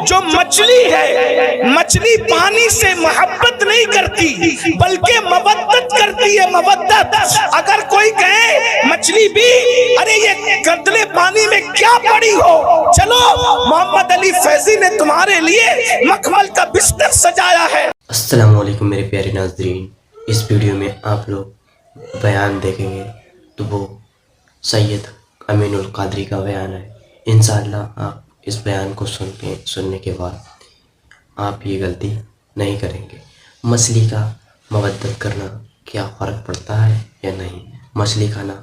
جو مچھلی ہے مچھلی پانی سے محبت نہیں کرتی بلکہ مودت کرتی ہے، مودت۔ اگر کوئی کہے مچھلی بھی ارے یہ گدلے پانی میں کیا پڑی ہو، چلو محمد علی فیضی نے تمہارے لیے مخمل کا بستر سجایا ہے۔ السلام علیکم میرے پیارے ناظرین، اس ویڈیو میں آپ لوگ بیان دیکھیں گے تو وہ سید امین القادری کا بیان ہے۔ انشاءاللہ آپ اس بیان کو سننے کے بعد آپ یہ غلطی نہیں کریں گے۔ مچھلی کا مودت کرنا کیا فرق پڑتا ہے یا نہیں؟ مچھلی کھانا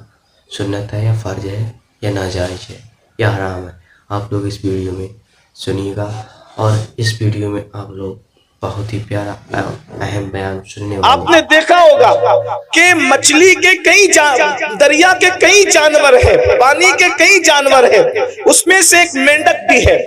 سنت ہے یا فرض ہے یا ناجائز ہے یا حرام ہے؟ آپ لوگ اس ویڈیو میں سنیے گا، اور اس ویڈیو میں آپ لوگ بہت ہی پیارا اہم بیان سننے والے۔ آپ نے دیکھا ہوگا کہ مچھلی کے کئی دریا کے کئی جانور ہیں، پانی کے کئی جانور ہیں، اس میں سے ایک مینڈک بھی ہے،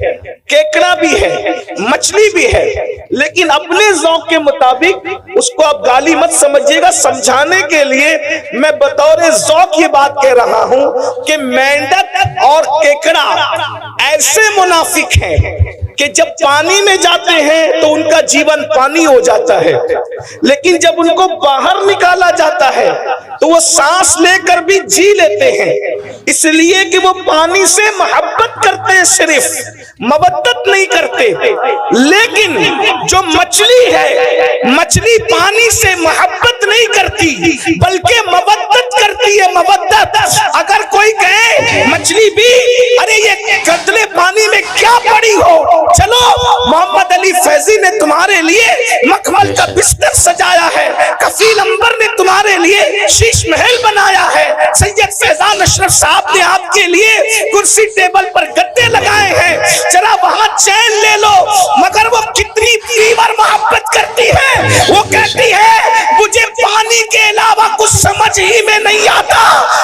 کیکڑا بھی ہے، مچھلی بھی ہے، لیکن اپنے ذوق کے مطابق اس کو آپ گالی مت سمجھیے گا، سمجھانے کے لیے میں بطور ذوق یہ بات کہہ رہا ہوں کہ مینڈک اور کیکڑا ایسے منافق ہیں کہ جب پانی میں جاتے ہیں تو ان کا جیون پانی ہو جاتا ہے، لیکن جب ان کو باہر نکالا جاتا ہے تو وہ سانس لے کر بھی جی لیتے ہیں، اس لیے کہ وہ پانی سے محبت کرتے ہیں، صرف مودت نہیں کرتے۔ لیکن جو مچھلی ہے مچھلی پانی سے محبت نہیں کرتی بلکہ مودت کرتی ہے، مودت۔ اگر کوئی کہے مچھلی بھی ارے یہ گدلے پانی میں کیا پڑی ہو، چلو محمد علی فیضی نے تمہارے لیے مخمل کا بستر سجایا ہے، کفیل انور نے تمہارے لیے شیش محل بنایا ہے، سید فیضان اشرف صاحب نے آپ کے لیے کرسی ٹیبل پر گدے لگائے ہیں، ذرا وہاں چین لے لو۔ مگر وہ کتنی پیور محبت کرتی ہے، وہ کہتی ہے مجھے پانی کے علاوہ کچھ سمجھ ہی میں نہیں آتا،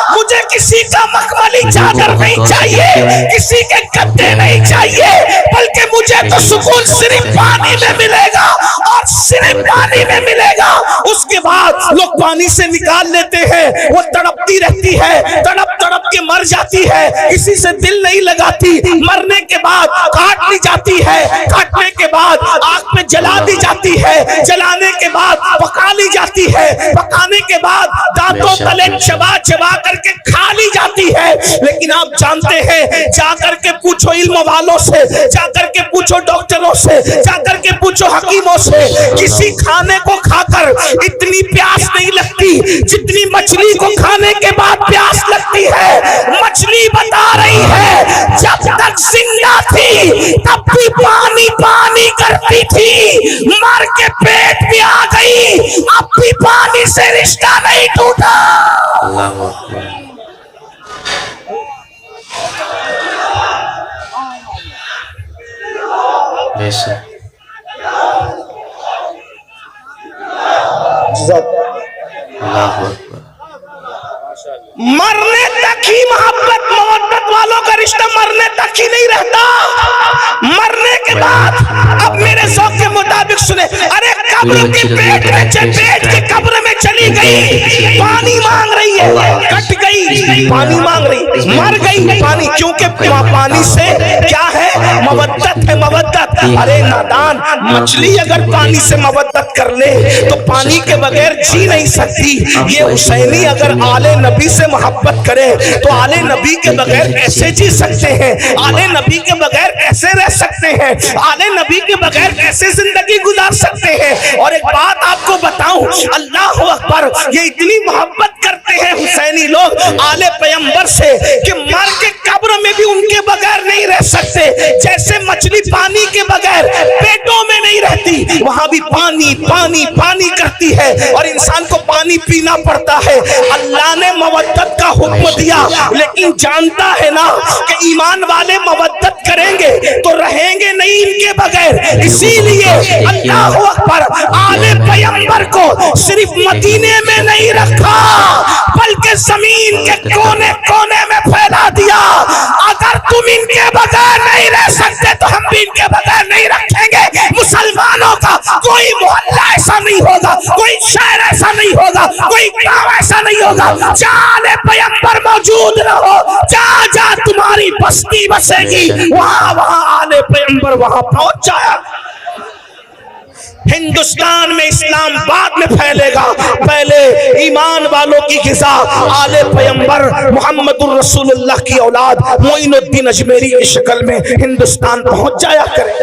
مجھے کسی کا مخملی چادر نہیں چاہیے، کسی کے گدے نہیں چاہیے، بلکہ مجھے تو سکون صرف پانی میں ملے گا اور صرف پانی میں ملے گا۔ اس کے بعد لوگ پانی سے نکال لیتے ہیں، وہ تڑپتی رہتی ہے، تڑپ تڑپ کے مر جاتی ہے، کسی سے دل نہیں لگاتی، مرنے کے بعد کاٹ لی جاتی ہے، کاٹنے کے بعد آگ میں جلا دی جاتی ہے، جلانے کے بعد پکا لی جاتی ہے، پکانے کے بعد دانتوں تلے چبا چبا کر کے کھا لی جاتی ہے۔ لیکن آپ جانتے ہیں، جا کر کے پوچھو علم والوں سے، جا کر کے پوچھو ڈاکٹروں سے، جا کر کے پوچھو حکیموں سے، کسی کھانے کو کھا کر اتنی پیاس نہیں لگتی جتنی مچھلی کو کھانے کے بعد پیاس لگتی ہے۔ مچھلی بتا رہی ہے جب تک زندہ تھی تب بھی پانی پانی کرتی تھی، مر کے پیٹ بھی آ گئی اب بھی پانی سے رشتہ نہیں ٹوٹا۔ اللہ اکبر۔ بے شک۔ اللہ اکبر۔ مرنے تک ہی محبت مودت والوں کا رشتہ مرنے تک ہی نہیں رہتا، مرنے کے بعد اب میرے ذوق کے مطابق سنیں، ارے قبر کے پیٹ کے قبر میں چلی گئی، پانی مانگ رہی ہے، کٹ گئی پانی مانگ رہی، مر گئی پانی، کیونکہ پانی سے کیا ہے؟ مودت ہے، مودت۔ ارے نادان، مچھلی اگر پانی سے مودت کر لے تو پانی کے بغیر جی نہیں سکتی۔ یہ حسینی اگر آل نبی سے محبت کرے تو آل نبی کے بغیر کیسے جی سکتے ہیں؟ آل نبی کے بغیر کیسے رہ سکتے ہیں؟ آل نبی کے بغیر کیسے زندگی گزار سکتے ہیں؟ اور ایک بات آپ کو بتاؤں، اللہ اکبر، یہ اتنی محبت کرتے ہیں حسینی لوگ آل پیغمبر سے کہ مر کے قبر میں بھی ان کے بغیر نہیں رہ سکتے۔ جیسے مچھلی پانی کے بغیر پیٹوں میں نہیں رہتی، وہاں بھی پانی پانی پانی کرتی ہے اور انسان کو پانی پینا پڑتا ہے۔ اللہ نے مودت کا حکم دیا، لیکن جانتا ہے نا کہ ایمان والے مودت کریں گے تو رہیں گے نہیں ان کے بغیر، اسی لیے اللہ اکبر، آل پیغمبر کو صرف مدینے میں نہیں رکھا بلکہ زمین کے کونے کونے میں پھیلا دیا۔ اگر تم ان کے بغیر نہیں رہ سکتے تو ہم بھی ان کے بغیر نہیں رکھیں گے۔ مسلمانوں کا کوئی محلہ ایسا نہیں ہوگا، کوئی شہر ایسا نہیں ہوگا، کوئی گاؤں ایسا نہیں ہوگا جہاں پیغمبر موجود نہ ہو۔ جہاں جہاں تمہاری بستی بسے گی وہاں وہاں آل پیغمبر وہاں پہنچ جایا۔ ہندوستان میں اسلام بعد میں پھیلے گا، پہلے ایمان والوں کی غذا آل پیغمبر محمد الرسول اللہ کی اولاد معین الدین اجمیری کی شکل میں ہندوستان پہنچ جایا کرے۔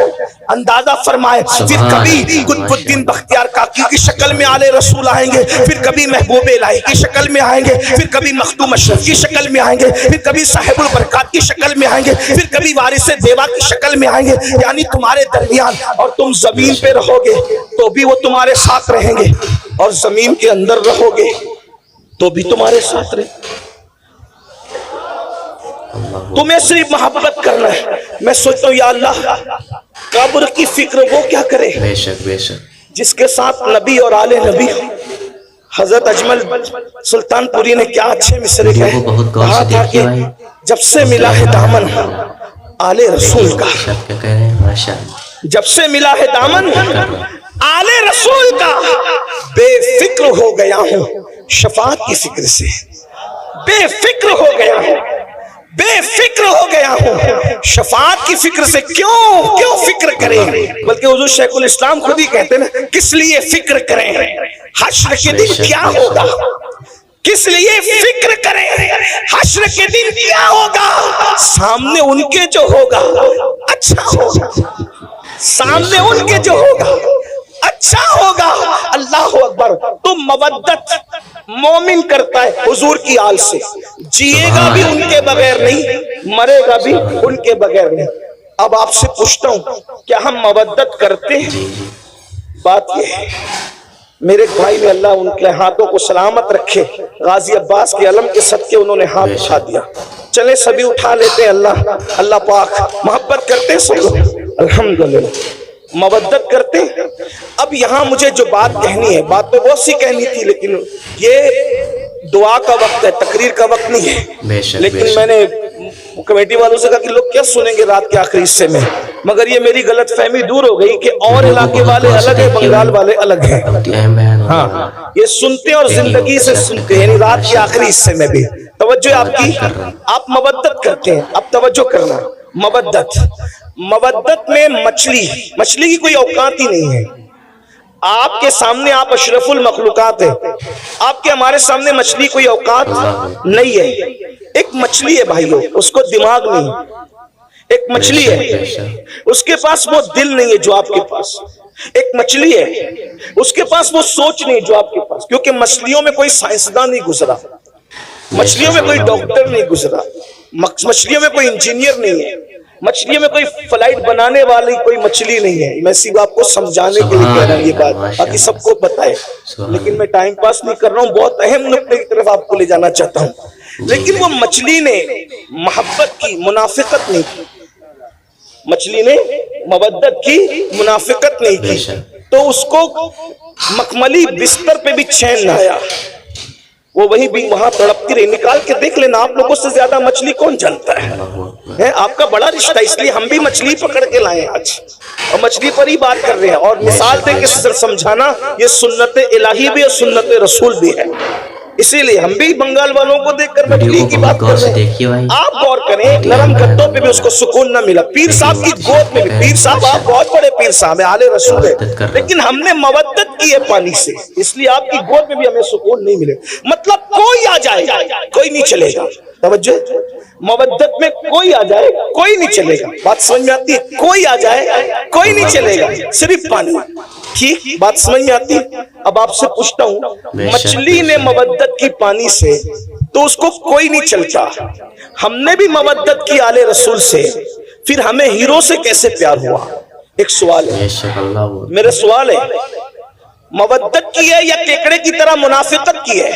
اندازہ فرمائے، پھر کبھی قطب الدین بختیار کاکی کی شکل میں آل رسول آئیں گے، پھر کبھی محبوب الہی کی شکل میں آئیں گے، پھر کبھی مخدوم اشرف کی شکل میں آئیں گے، پھر کبھی صاحب البرکات کی شکل میں آئیں گے، پھر کبھی وارث دیوا کی شکل میں آئیں گے۔ یعنی تمہارے درمیان، اور تم زمین پہ رہو گے تو بھی وہ تمہارے ساتھ رہیں گے، اور زمین کے اندر رہو گے تو بھی تمہارے ساتھ رہیں گے۔ تمہیں صرف محبت کرنا ہے۔ میں سوچتا ہوں یا اللہ قبر کی فکر وہ کیا کرے بے شک بے شک، جس کے ساتھ نبی اور آل نبی۔ حضرت اجمل سلطان پوری نے کیا اچھے مصرے کہا تھا کہ جب سے ملا ہے دامن آل رسول کا، جب سے ملا ہے دامن آل رسول کا، بے فکر ہو گیا ہوں شفاعت کی فکر سے، بے فکر ہو گیا ہوں، بے فکر ہو گیا ہوں شفاعت کی فکر سے۔ کیوں فکر کریں؟ بلکہ حضور شیخ الاسلام خود ہی کہتے ہیں نا، کس لیے فکر کریں؟ حشر کے دن کیا ہوگا؟ کس لیے فکر کریں؟ حشر کے دن کیا ہوگا؟ سامنے ان کے جو ہوگا اچھا ہوگا، سامنے ان کے جو ہوگا اچھا ہوگا۔ اللہ اکبر۔ تو مودت مومن کرتا ہے حضور کی آل سے، جیے گا بھی ان کے بغیر نہیں، مرے گا بھی ان کے بغیر نہیں۔ اب آپ سے پوچھتا ہوں کیا ہم مودت کرتے ہیں؟ بات یہ ہے، میرے بھائی نے اللہ ان کے ہاتھوں کو سلامت رکھے، غازی عباس کے علم کے صدقے انہوں نے ہاتھ اٹھا دیا۔ چلے سبھی اٹھا لیتے ہیں۔ اللہ پاک محبت کرتے ہیں سب لوگ، الحمدللہ مودت کرتے ہیں۔ اب یہاں مجھے جو بات کہنی ہے، بات تو بہت سی کہنی تھی، لیکن یہ دعا کا وقت ہے، تقریر کا وقت نہیں ہے۔ لیکن میں نے کمیٹی والوں سے کہا کہ لوگ کیا سنیں گے رات کے آخری حصے میں، مگر یہ میری غلط فہمی دور ہو گئی کہ اور علاقے والے الگ ہیں، بنگال والے الگ ہیں۔ ہاں یہ سنتے اور زندگی سے سنتے ہیں، یعنی رات کے آخری حصے میں بھی توجہ آپ کی۔ آپ مودت کرتے ہیں، اب توجہ کرنا۔ مودت میں مچھلی کی کوئی اوقات ہی نہیں ہے۔ آپ کے سامنے آپ اشرف المخلوقات ہیں، آپ کے ہمارے سامنے مچھلی کوئی اوقات نہیں ہے۔ ایک مچھلی ہے بھائیو، اس کو دماغ نہیں، ایک مچھلی ہے اس کے پاس وہ دل نہیں ہے جو آپ کے پاس، ایک مچھلی ہے اس کے پاس وہ سوچ نہیں جو آپ کے پاس، کیونکہ مچھلیوں میں کوئی سائنسداں نہیں گزرا، مچھلیوں میں کوئی ڈاکٹر نہیں گزرا، مچھلیوں میں کوئی انجینئر نہیں ہے، مچھلیوں میں کوئی فلائٹ بنانے والی کوئی مچھلی نہیں ہے۔ میں صرف آپ کو سمجھانے کے لیے کہہ رہا ہوں یہ بات، باقی سب کو پتہ ہے، لیکن میں ٹائم پاس نہیں کر رہا ہوں، بہت اہم نقطے کی طرف آپ کو لے جانا چاہتا ہوں۔ لیکن وہ مچھلی نے محبت کی، منافقت نہیں کی، مچھلی نے مودت کی، منافقت نہیں کی، تو اس کو مخملی بستر پہ بھی چین نہ آیا، وہ وہیں بھی وہاں تڑپتی رہی۔ نکال کے دیکھ لینا، آپ لوگوں سے زیادہ مچھلی کون جانتا ہے؟ آپ کا بڑا رشتہ، اس لیے ہم بھی مچھلی پکڑ کے لائے آج، اور مچھلی پر ہی بات کر رہے ہیں، اور مثال دے کے سمجھانا یہ سنت الہی بھی اور سنت رسول بھی ہے۔ اسی لیے ہم بھی بنگال والوں کو دیکھ کر مچھلی کی بات کر رہے ہیں۔ آپ غور کریں، نرم گدوں پہ بھی اس کو سکون نہ ملا، پیر صاحب کی گود میں بھی، پیر صاحب آپ بہت بڑے پیر صاحب ہیں، آل رسول ہے، لیکن ہم نے مودت کی ہے پانی سے، اس لیے آپ کی گود میں بھی ہمیں سکون نہیں ملے۔ مطلب کوئی آ جائے کوئی نہیں چلے گا، توجہ، مودت میں کوئی آ جائے کوئی نہیں چلے گا، بات سمجھ میں آتی ہے؟ کوئی آ جائے کوئی نہیں چلے گا، صرف پانی۔ ٹھیک بات سمجھ میں آتی ہے؟ اب آپ سے پوچھتا ہوں، مچھلی نے مودت کی پانی سے تو اس کو کوئی نہیں چلتا، ہم نے بھی مودت کی آل رسول سے، پھر ہمیں ہیرو سے کیسے پیار ہوا؟ ایک سوال ہے، میرے سوال ہے، مودت کی ہے یا کیکڑے کی طرح منافقت کی ہے؟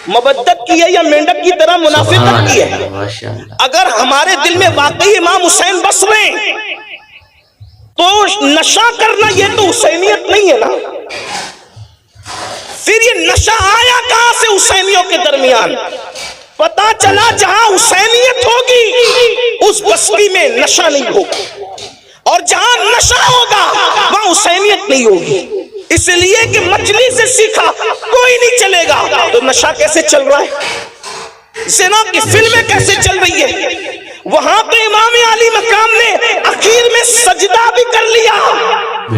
مودت کی ہے یا مینڈک کی طرح منافقت کی ہے؟ اگر ہمارے دل میں واقعی امام حسین بس رہے ہیں تو نشہ کرنا یہ تو حسینیت نہیں ہے نا، پھر یہ نشہ آیا کہاں سے حسینیوں کے درمیان؟ پتا چلا جہاں حسینیت ہوگی اس بستی میں نشہ نہیں ہوگا، اور جہاں نشہ ہوگا وہاں حسینیت نہیں ہوگی، اس لیے کہ مچھلی سے سیکھا کوئی نہیں چلے گا۔ تو نشہ کیسے چل رہا ہے، زنا کی فلمیں کیسے چل رہی ہے، وہاں پہ امام علی مقام نے اخیر میں سجدہ بھی کر لیا،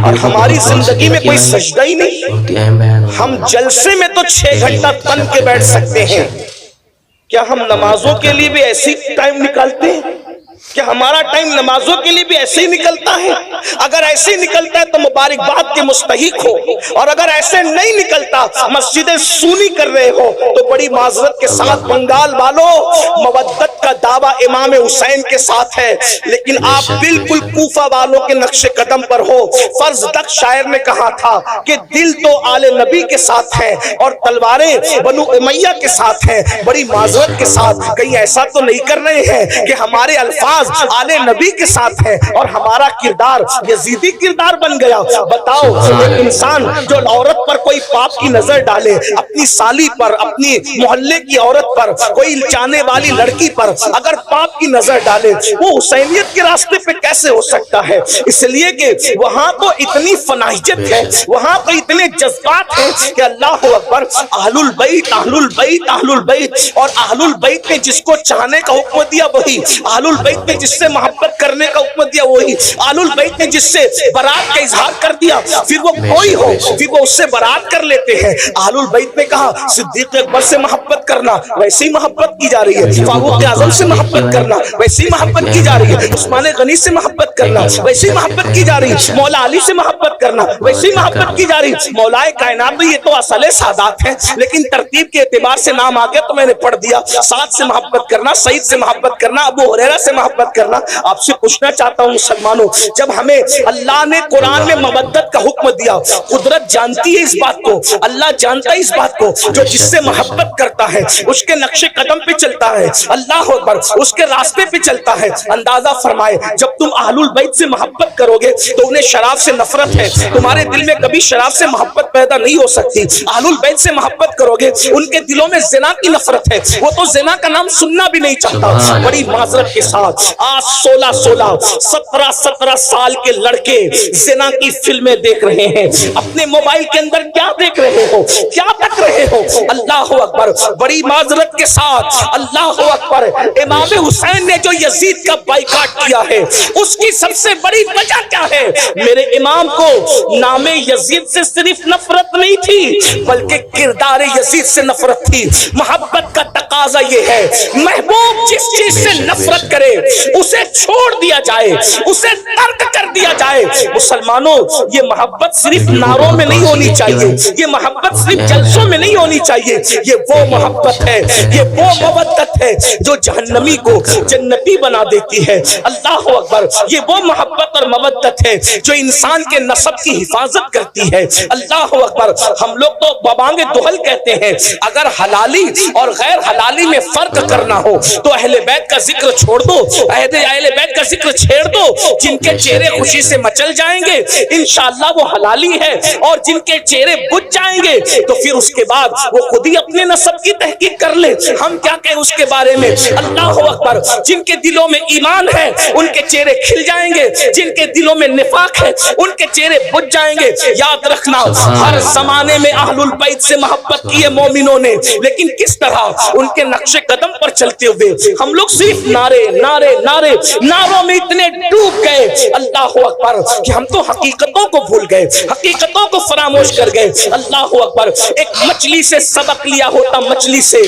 اور ہماری زندگی میں کوئی سجدہ ہی نہیں۔ ہم جلسے میں تو 6 گھنٹہ تن کے بیٹھ سکتے ہیں، کیا ہم نمازوں کے لیے بھی ایسی ٹائم نکالتے ہیں؟ کیا ہمارا ٹائم نمازوں کے لیے بھی ایسے ہی نکلتا ہے؟ اگر ایسے ہی نکلتا ہے تو مبارکباد کے مستحق ہو، اور اگر ایسے نہیں نکلتا، مسجدیں سونی کر رہے ہو، تو بڑی معذرت کے ساتھ بنگال والوں، مودت کا دعویٰ امام حسین کے ساتھ ہے، لیکن آپ بالکل کوفہ والوں کے نقش قدم پر ہو۔ فرض تک شاعر نے کہا تھا کہ دل تو آل نبی کے ساتھ ہیں اور تلواریں بنو امیہ کے ساتھ ہیں۔ بڑی معذرت کے ساتھ کہیں ایسا تو نہیں کر رہے ہیں کہ ہمارے الفاظ آل نبی کے ساتھ ہے اور ہمارا کردار یزیدی کردار بن گیا؟ بتاؤ، ایک انسان جو عورت پر کوئی پاپ کی نظر ڈالے، اپنی سالی پر، اپنی محلے کی عورت پر، کوئی چاہنے والی لڑکی پر اگر پاپ کی نظر ڈالے، وہ حسینیت کے راستے پہ کیسے ہو سکتا ہے؟ اس لیے کہ وہاں تو اتنی فناحیت ہے، وہاں تو اتنے جذبات ہیں کہ اللہ اکبر، اہل البیت اہل البیت اہل البیت، اور اہل البیت نے جس کو چاہنے کا حکم دیا وہی، اہل البیت نے جس سے محبت کرنے کا حکم دیا وہی، اہل البیت نے جس سے برات کا اظہار کر دیا، پھر وہ کوئی ہو پھر وہ اس سے برات کر لیتے ہیں۔ اہل البیت نے کہا صدیق اکبر سے محبت کرنا، ویسی محبت کی جا رہی ہے، فاروق اعظم سے محبت کرنا، ویسی محبت کی جا رہی ہے، عثمان غنی سے محبت کرنا، ویسی محبت کی جا رہی ہے، مولا علی سے محبت کرنا، ویسی محبت کی جا رہی ہے۔ مولا کائنات یہ تو اصل سادات ہیں، لیکن ترتیب کے اعتبار سے نام آ گیا تو میں نے پڑھ دیا۔ سعد سے محبت کرنا، سعید سے محبت کرنا، ابو ہریرہ سے محبت کرنا۔ آپ سے پوچھنا چاہتا ہوں مسلمانوں، جب ہمیں اللہ نے قرآن میں مودت کا حکم دیا، قدرت جانتی ہے اس بات کو، اللہ جانتا ہے اس بات کو، جو جس سے محبت کرتا ہے اس کے نقش قدم پہ چلتا ہے، اللہ اکبر، اس کے راستے پہ چلتا ہے۔ اندازہ فرمائے جب تم اہل البیت سے محبت کرو گے تو انہیں شراب سے نفرت ہے، تمہارے دل میں کبھی شراب سے محبت پیدا نہیں ہو سکتی۔ اہل البیت سے محبت کرو گے، ان کے دلوں میں زنا کی نفرت ہے، وہ تو زنا کا نام سننا بھی نہیں چاہتا۔ بڑی معذرت کے ساتھ آج 16 17 سال کے لڑکے زنا کی فلمیں دیکھ رہے ہیں، اپنے موبائل کے اندر کیا دیکھ رہے ہو، کیا تک رہے ہو؟ اللہ اکبر، بڑی معذرت کے ساتھ اللہ اکبر، امام حسین نے جو یزید کا بائیکاٹ کیا ہے اس کی سب سے بڑی وجہ کیا ہے؟ میرے امام کو نام یزید سے صرف نفرت نہیں تھی بلکہ کردار یزید سے نفرت تھی۔ محبت کا تقاضا یہ ہے محبوب جس چیز سے نفرت کرے اسے چھوڑ دیا جائے، اسے ترک کر دیا جائے۔ مسلمانوں، یہ محبت صرف نعروں میں نہیں ہونی چاہیے، یہ محبت صرف جلسوں میں نہیں ہونی چاہیے، یہ وہ محبت ہے، یہ وہ مودت ہے جو جہنمی کو جنتی بنا دیتی ہے۔ اللہ اکبر، یہ وہ محبت اور مودت ہے جو انسان کے نسب کی حفاظت کرتی ہے۔ اللہ اکبر، ہم لوگ تو ببانگ دہل کہتے ہیں، اگر حلالی اور غیر حلالی میں فرق کرنا ہو تو اہل بیت کا ذکر چھوڑ دو، اہل بیت کا ذکر چھیڑ دو، جن کے چہرے خوشی سے مچل جائیں گے انشاءاللہ وہ حلالی ہے، اور جن کے چہرے بجھ جائیں گے تو پھر اس کے بعد وہ خود ہی اپنے نسب کی تحقیق کر لے، ہم کیا کہیں اس کے بارے میں۔ اللہ اکبر، جن کے دلوں میں ایمان ہے ان کے چہرے کھل جائیں گے، جن کے دلوں میں نفاق ہے ان کے چہرے بجھ جائیں گے۔ یاد رکھنا، ہر زمانے میں اہل البیت سے محبت کی ہے مومنوں نے، لیکن کس طرح؟ ان کے نقش قدم پر چلتے ہوئے۔ ہم لوگ صرف نعرے نعرے نعرے نعروں میں اتنے ڈوب گئے اللہ اکبر کہ ہم تو حقیقتوں کو بھول گئے، حقیقتوں کو فراموش کر گئے۔ اللہ اکبر، ایک مچھلی سے سبق لیا ہوتا، مچھلی سے